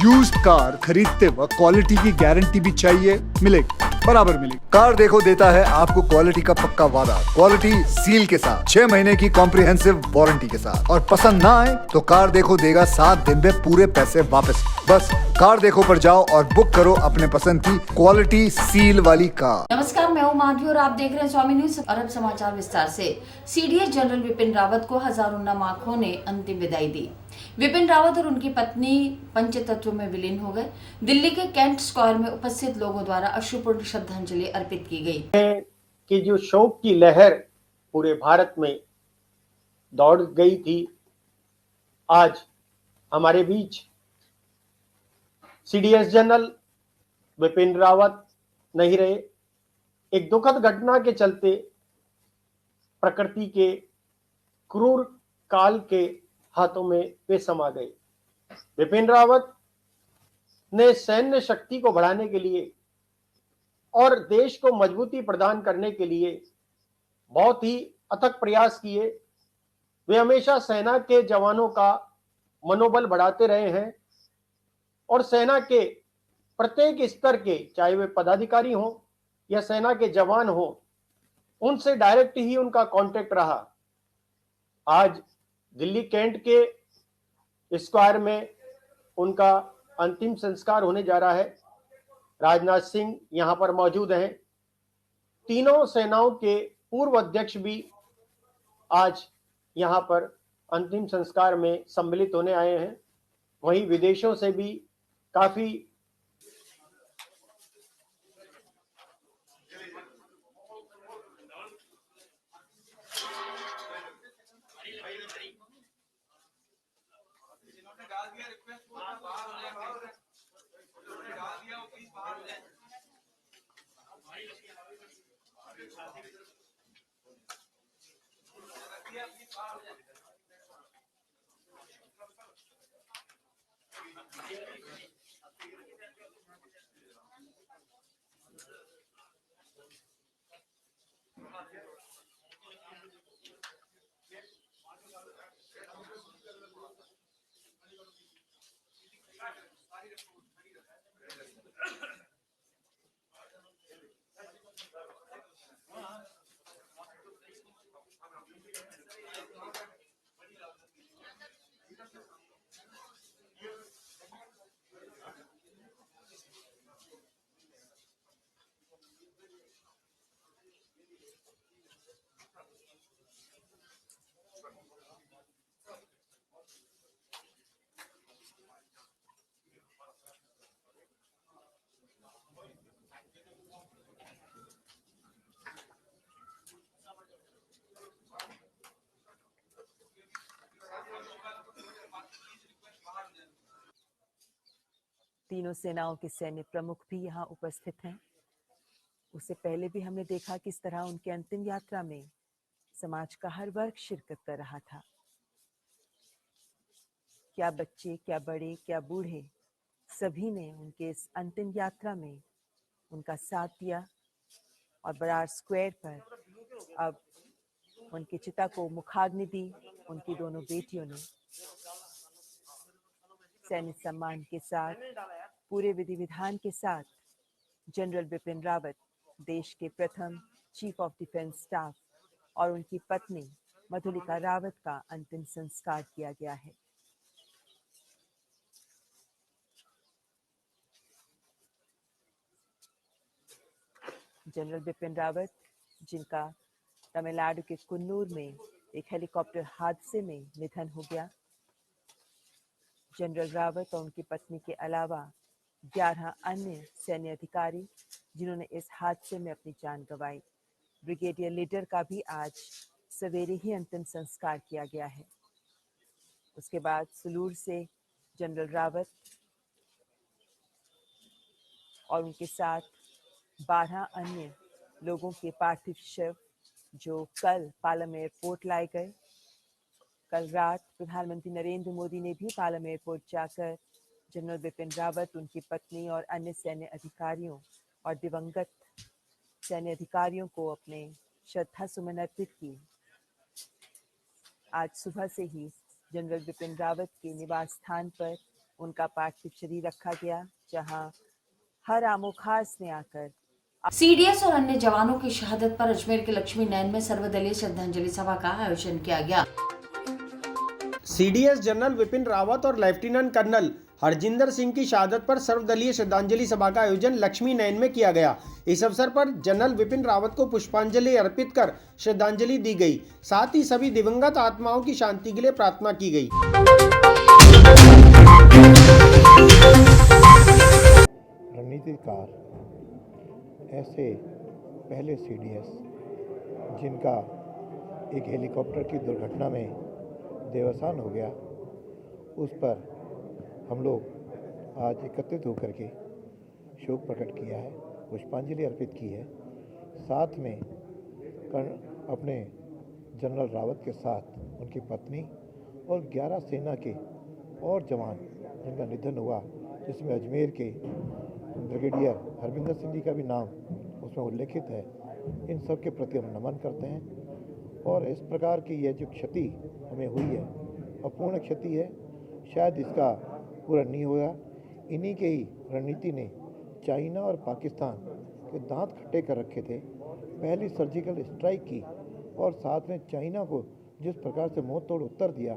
Used car खरीदते वक्त quality की गारंटी भी चाहिए, मिलेगी, बराबर मिलेगी। कार देखो देता है आपको क्वालिटी का पक्का वादा, क्वालिटी सील के साथ, 6 महीने की कॉम्प्रिहेंसिव वारंटी के साथ। और पसंद ना आए तो कार देखो देगा 7 दिन में पूरे पैसे वापस। बस कार देखो पर जाओ और बुक करो अपने पसंद की क्वालिटी सील वाली कार। नमस्कार, मैं हूं माधवी और आप देख रहे हैं स्वामी न्यूज। और अब समाचार विस्तार से। सीडीएस जनरल विपिन रावत को हजारों नम आंखों ने अंतिम विदाई दी। विपिन रावत और उनकी पत्नी पंचतत्व में विलीन हो गए। दिल्ली के कैंट स्क्वायर में उपस्थित लोगों द्वारा अश्रुपूर्ण श्रद्धांजलि अर्पित की गई। कि जो शोक की लहर पूरे भारत में दौड़ गई थी, आज हमारे बीच सीडीएस जनरल विपिन रावत नहीं रहे। एक दुखद घटना के चलते प्रकृति के क्रूर काल के हाथों में वे समा गए। विपिन रावत ने सैन्य शक्ति को बढ़ाने के लिए और देश को मजबूती प्रदान करने के लिए बहुत ही अथक प्रयास किए। वे हमेशा सेना के जवानों का मनोबल बढ़ाते रहे हैं और सेना के प्रत्येक स्तर के, चाहे वे पदाधिकारी हों या सेना के जवान हों, उनसे डायरेक्ट ही उनका कांटेक्ट रहा। आज दिल्ली कैंट के स्क्वायर में उनका अंतिम संस्कार होने जा रहा है। राजनाथ सिंह यहां पर मौजूद हैं। तीनों सेनाओं के पूर्व अध्यक्ष भी आज यहां पर अंतिम संस्कार में सम्मिलित होने आए हैं। वहीं विदेशों से भी काफी तीनों सेनाओं के सैन्य प्रमुख भी यहाँ उपस्थित हैं। उससे पहले भी हमने देखा किस तरह उनके अंतिम यात्रा में समाज का हर वर्ग शिरकत कर रहा था। क्या बच्चे, क्या बड़े, क्या बूढ़े, सभी ने उनके इस अंतिम यात्रा में उनका साथ दिया। और बरार स्क्वायर पर अब उनकी चिता को मुखाग्नि दी। उनकी दोनों बेटियों ने सैन्य सम्मान के साथ, पूरे विधि विधान के साथ जनरल विपिन रावत, देश के प्रथम चीफ ऑफ डिफेंस स्टाफ, और उनकी पत्नी मधुलिका रावत का अंतिम संस्कार किया गया है। जनरल विपिन रावत, जिनका तमिलनाडु के कुन्नूर में एक हेलीकॉप्टर हादसे में निधन हो गया। जनरल रावत और उनकी पत्नी के अलावा 11 अन्य सैन्य अधिकारी जिन्होंने इस हादसे में अपनी जान गंवाई। ब्रिगेडियर लीडर का भी आज सवेरे ही अंतिम संस्कार किया गया है। उसके बाद सुलूर से जनरल रावत और उनके साथ 12 अन्य लोगों के पार्थिव शव जो कल पालम एयरपोर्ट लाए गए। कल रात प्रधानमंत्री नरेंद्र मोदी ने भी पालम एयरपोर्ट जाकर जनरल विपिन रावत, उनकी पत्नी और अन्य सैन्य अधिकारियों और दिवंगत सैन्य अधिकारियों को अपने श्रद्धा सुमन अर्पित किए। आज सुबह से ही जनरल विपिन रावत के निवास स्थान पर उनका पार्थिव शरीर रखा गया, जहां हर आमो खास ने आकर सीडीएस और अन्य जवानों की शहादत पर अजमेर के लक्ष्मी नयन में सर्वदलीय श्रद्धांजलि सभा का आयोजन किया गया। सीडीएस जनरल विपिन रावत और लेफ्टिनेंट कर्नल हरजिंदर सिंह की शहादत पर सर्वदलीय श्रद्धांजलि सभा का आयोजन लक्ष्मी नयन में किया गया। इस अवसर पर जनरल विपिन रावत को पुष्पांजलि अर्पित कर श्रद्धांजलि दी गई। साथ ही सभी दिवंगत आत्माओं की शांति के लिए प्रार्थना की गई। रणनीतिकार ऐसे पहले सीडीएस जिनका एक हेलीकॉप्टर की दुर्घटना में देवसान हो गया, उस पर हम लोग आज एकत्रित होकर के शोक प्रकट किया है, पुष्पांजलि अर्पित की है। साथ में अपने जनरल रावत के साथ उनकी पत्नी और 11 सेना के और जवान जिनका निधन हुआ, जिसमें अजमेर के ब्रिगेडियर हरविंदर सिंह जी का भी नाम उसमें उल्लेखित है। इन सब के प्रति हम नमन करते हैं और इस प्रकार की यह जो क्षति हमें हुई है अपूर्ण क्षति है, शायद इसका पूरा नहीं होगा। इन्हीं के ही रणनीति ने चाइना और पाकिस्तान के दांत खट्टे कर रखे थे। पहली सर्जिकल स्ट्राइक की और साथ में चाइना को जिस प्रकार से मुंह तोड़ उत्तर दिया,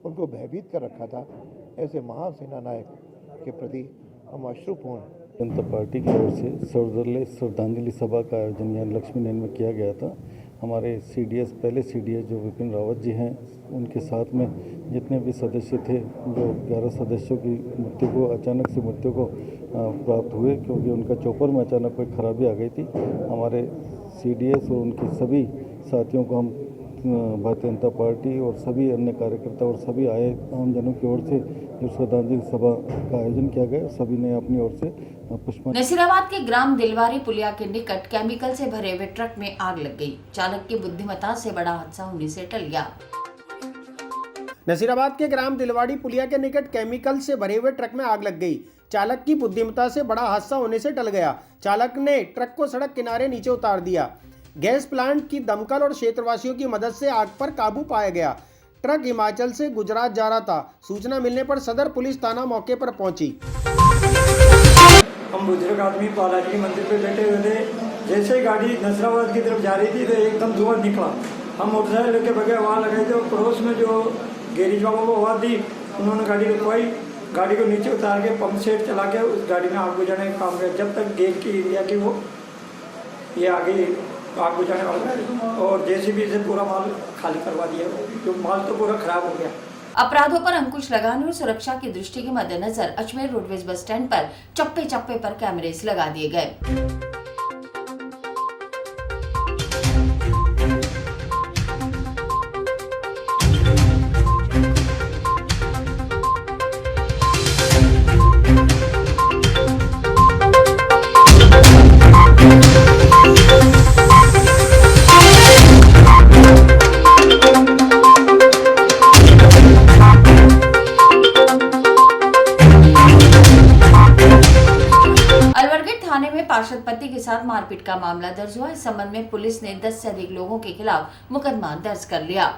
उनको भयभीत कर रखा था। ऐसे महान सेना नायक के प्रति हम अश्रुपूर्ण जनता पार्टी की ओर से सर्वदलीय श्रद्धांजलि सभा का आयोजन यहाँ लक्ष्मी नयन में किया गया था। हमारे सीडीएस पहले सीडीएस जो विपिन रावत जी हैं, उनके साथ में जितने भी सदस्य थे, जो 11 सदस्यों की मृत्यु को अचानक से मृत्यु को प्राप्त हुए, क्योंकि उनका चॉपर में अचानक कोई खराबी आ गई थी। हमारे सीडीएस और उनके सभी साथियों को हम भारतीय जनता पार्टी और सभी अन्य कार्यकर्ता और सभी आए आमजनों की ओर से जो श्रद्धांजलि सभा का आयोजन किया गया, सभी ने अपनी ओर से पुष्पांजलि। नसीराबाद के ग्राम दिलवारी पुलिया के निकट केमिकल से भरे हुए ट्रक में आग लग गई। चालक की बुद्धिमत्ता से बड़ा हादसा होने से टल गया। नसीराबाद के ग्राम दिलवाड़ी पुलिया के निकट केमिकल से भरे हुए ट्रक में आग लग गई। चालक की बुद्धिमत्ता से बड़ा हादसा होने से टल गया। चालक ने ट्रक को सड़क किनारे नीचे उतार दिया। गैस प्लांट की दमकल और क्षेत्रवासियों की मदद से आग पर काबू पाया गया। ट्रक हिमाचल से गुजरात जा रहा था। सूचना मिलने पर सदर पुलिस थाना मौके पर पहुंची। हम बुजुर्ग आदमी बालाजी के मंदिर पे बैठे हुए थे। जैसे ही गाड़ी नसराबाद की तरफ जा रही थी तो एकदम धुआं निकला। हम मोटरसाइकिल लेके बगैर वहाँ लगाए थे और पड़ोस में जो गैरेज वालों को आवाज़ दी, उन्होंने गाड़ी रुकवाई। गाड़ी को नीचे उतार के पंप सेट चला के उस गाड़ी में आग बुझाने का काम किया। जब तक गेट की एरिया की वो ये आगे आग बुझाने वाला है और जेसीबी से पूरा माल खाली करवा दिया। जो माल तो पूरा खराब हो गया। अपराधों पर अंकुश लगाने और सुरक्षा की दृष्टि के मद्देनजर अजमेर रोडवेज बस स्टैंड पर चप्पे चप्पे पर कैमरेस लगा दिए गए। पार्षद पति के साथ मारपीट का मामला दर्ज हुआ। इस संबंध में पुलिस ने 10 से अधिक लोगों के खिलाफ मुकदमा दर्ज कर लिया।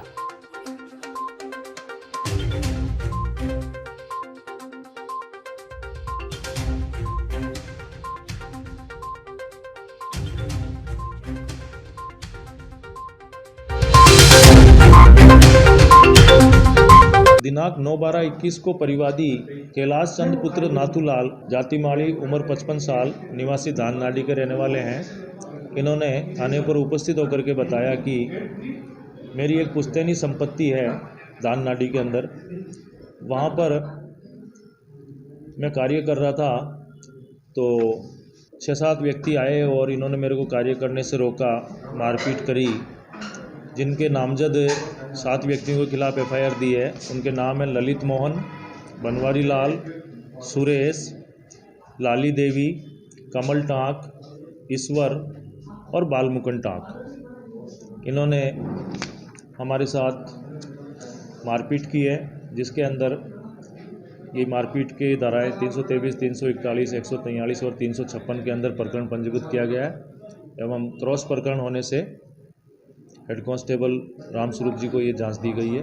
दिनांक 9/12/21 को परिवादी कैलाश चंद पुत्र नाथूलाल जातिमाड़ी उम्र 55 साल निवासी धान नाडी के रहने वाले हैं। इन्होंने थाने पर उपस्थित होकर के बताया कि मेरी एक पुश्तैनी संपत्ति है धान नाडी के अंदर, वहाँ पर मैं कार्य कर रहा था तो 6-7 व्यक्ति आए और इन्होंने मेरे को कार्य करने से रोका, मारपीट करी। जिनके नामजद 7 व्यक्तियों के खिलाफ एफआईआर दी है। उनके नाम हैं ललित मोहन, बनवारी लाल, सुरेश, लाली देवी, कमल टाँक, ईश्वर और बालमुकुंद टाँक। इन्होंने हमारे साथ मारपीट की है, जिसके अंदर ये मारपीट के धाराएँ 323, 341, 143 और 356 के अंदर प्रकरण पंजीकृत किया गया है एवं क्रॉस प्रकरण होने से हेड कांस्टेबल रामस्वरूप जी को ये जांच दी गई है।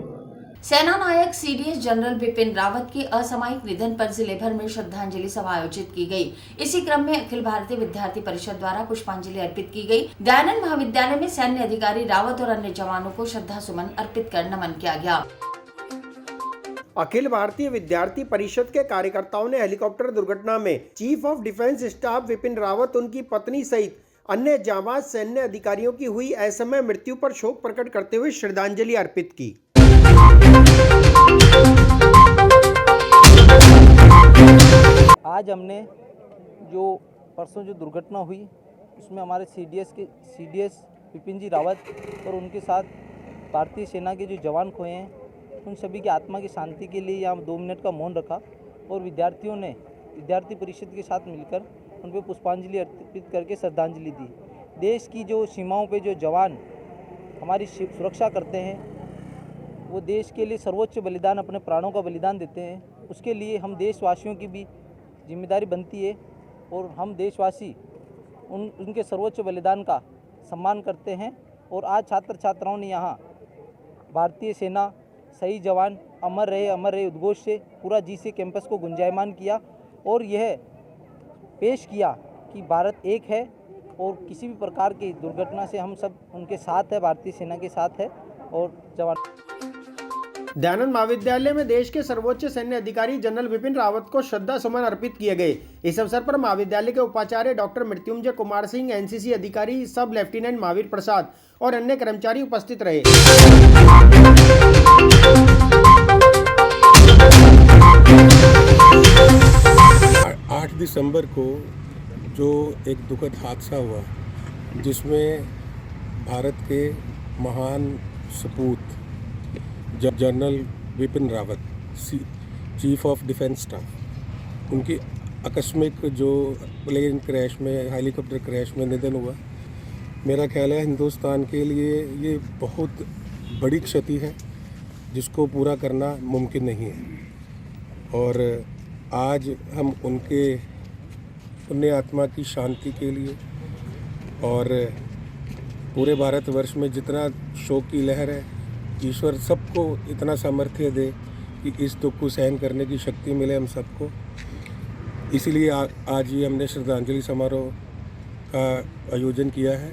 सेना नायक सीडीएस जनरल विपिन रावत के असामयिक निधन पर जिले भर में श्रद्धांजलि सभा आयोजित की गई। इसी क्रम में अखिल भारतीय विद्यार्थी परिषद द्वारा पुष्पांजलि अर्पित की गई। दयानंद महाविद्यालय में सैन्य अधिकारी रावत और अन्य जवानों को श्रद्धा सुमन अर्पित कर नमन किया गया। अखिल भारतीय विद्यार्थी परिषद के कार्यकर्ताओं ने हेलीकॉप्टर दुर्घटना में chief of defence staff Vipin Rawat, उनकी पत्नी सहित अन्य जाबाज सैन्य अधिकारियों की हुई असमय मृत्यु पर शोक प्रकट करते हुए श्रद्धांजलि अर्पित की। आज हमने परसों जो दुर्घटना हुई उसमें हमारे सीडीएस विपिन जी रावत और उनके साथ भारतीय सेना के जो जवान खोए हैं, उन सभी की आत्मा की शांति के लिए यहाँ 2 मिनट का मौन रखा और विद्यार्थियों ने विद्यार्थी परिषद के साथ मिलकर उन पर पुष्पांजलि अर्पित करके श्रद्धांजलि दी। देश की जो सीमाओं पे जो जवान हमारी सुरक्षा करते हैं, वो देश के लिए सर्वोच्च बलिदान, अपने प्राणों का बलिदान देते हैं। उसके लिए हम देशवासियों की भी जिम्मेदारी बनती है और हम देशवासी उनके सर्वोच्च बलिदान का सम्मान करते हैं। और आज छात्र छात्राओं ने यहाँ भारतीय सेना शहीद जवान अमर रहे उद्घोष से पूरा GC कैंपस को गुंजायमान किया और यह पेश किया कि भारत एक है और किसी भी प्रकार की दुर्घटना से हम सब उनके साथ है, भारतीय सेना के साथ है। और जवान दयानंद महाविद्यालय में देश के सर्वोच्च सैन्य अधिकारी जनरल विपिन रावत को श्रद्धा सुमन अर्पित किए गए। इस अवसर पर महाविद्यालय के उपाचार्य डॉक्टर मृत्युंजय कुमार सिंह, NCC अधिकारी सब लेफ्टिनेंट महावीर प्रसाद और अन्य कर्मचारी उपस्थित रहे। 8 दिसंबर को जो एक दुखद हादसा हुआ, जिसमें भारत के महान सपूत general Vipin Rawat, chief of defence staff, उनकी आकस्मिक जो प्लेन क्रैश में, हेलीकॉप्टर क्रैश में निधन हुआ, मेरा ख्याल है हिंदुस्तान के लिए ये बहुत बड़ी क्षति है जिसको पूरा करना मुमकिन नहीं है। और आज हम उनके पुण्य आत्मा की शांति के लिए और पूरे भारतवर्ष में जितना शोक की लहर है, ईश्वर सबको इतना सामर्थ्य दे कि इस दुख को सहन करने की शक्ति मिले हम सबको। इसीलिए आज ही हमने श्रद्धांजलि समारोह का आयोजन किया है।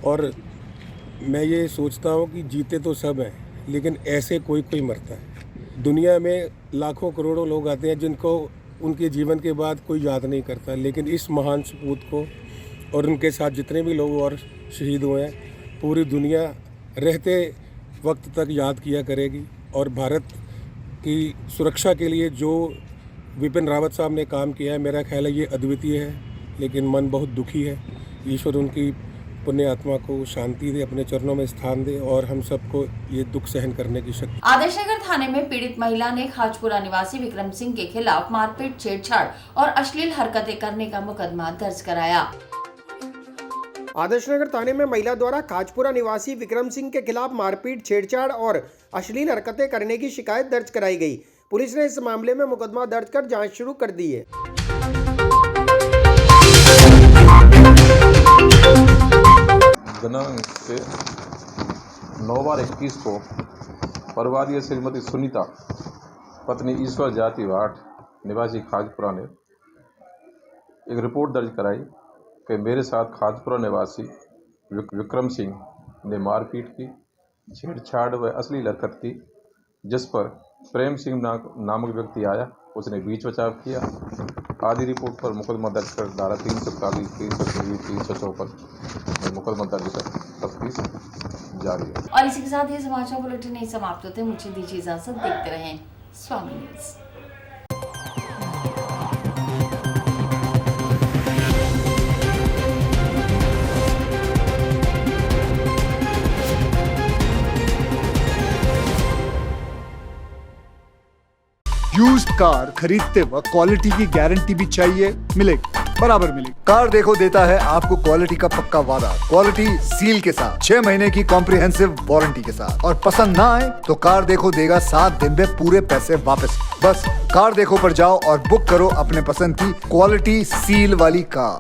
और मैं ये सोचता हूँ कि जीते तो सब हैं, लेकिन ऐसे कोई मरता है। दुनिया में लाखों करोड़ों लोग आते हैं जिनको उनके जीवन के बाद कोई याद नहीं करता, लेकिन इस महान सपूत को और उनके साथ जितने भी लोग और शहीद हुए हैं, पूरी दुनिया रहते वक्त तक याद किया करेगी। और भारत की सुरक्षा के लिए जो विपिन रावत साहब ने काम किया है, मेरा ख्याल है ये अद्वितीय है, लेकिन मन बहुत दुखी है। ईश्वर उनकी पुण्य आत्मा को शांति दे, अपने चरणों में स्थान दे और हम सबको ये दुख सहन करने की शक्ति। आदर्श नगर थाने में पीड़ित महिला ने खाजपुरा निवासी विक्रम सिंह के खिलाफ मारपीट, छेड़छाड़ और अश्लील हरकतें करने का मुकदमा दर्ज कराया। आदर्श नगर थाने में महिला द्वारा खाजपुरा निवासी विक्रम सिंह के खिलाफ मारपीट, छेड़छाड़ और अश्लील हरकतें करने की शिकायत दर्ज कराई गई। पुलिस ने इस मामले में मुकदमा दर्ज कर जांच शुरू कर दी है। दिनांक 9/21 को परिवादी श्रीमती सुनीता पत्नी ईश्वर जाति भाट निवासी खाजपुरा ने एक रिपोर्ट दर्ज कराई कि मेरे साथ खाजपुरा निवासी विक्रम सिंह ने मारपीट की, छेड़छाड़ व अश्लील हरकत की, जिस पर प्रेम सिंह नामक व्यक्ति आया, उसने बीच बचाव किया। आदि रिपोर्ट पर मुकदमा दर्ज कर धारा 341, 324, 354 मुकदमा दर्ज कर तफ्तीश जारी है। और इसी के साथ ये समाचार बुलेटिन नहीं समाप्त होते। मुझे दीजिए इजाजत, देखते रहें स्वामी न्यूज। यूज्ड कार खरीदते वक्त क्वालिटी की गारंटी भी चाहिए, मिलेगी, बराबर मिलेगी। कार देखो देता है आपको क्वालिटी का पक्का वादा, क्वालिटी सील के साथ, 6 महीने की कॉम्प्रिहेंसिव वारंटी के साथ। और पसंद ना आए तो कार देखो देगा 7 दिन में पूरे पैसे वापस। बस कार देखो पर जाओ और बुक करो अपने पसंद की क्वालिटी सील वाली कार।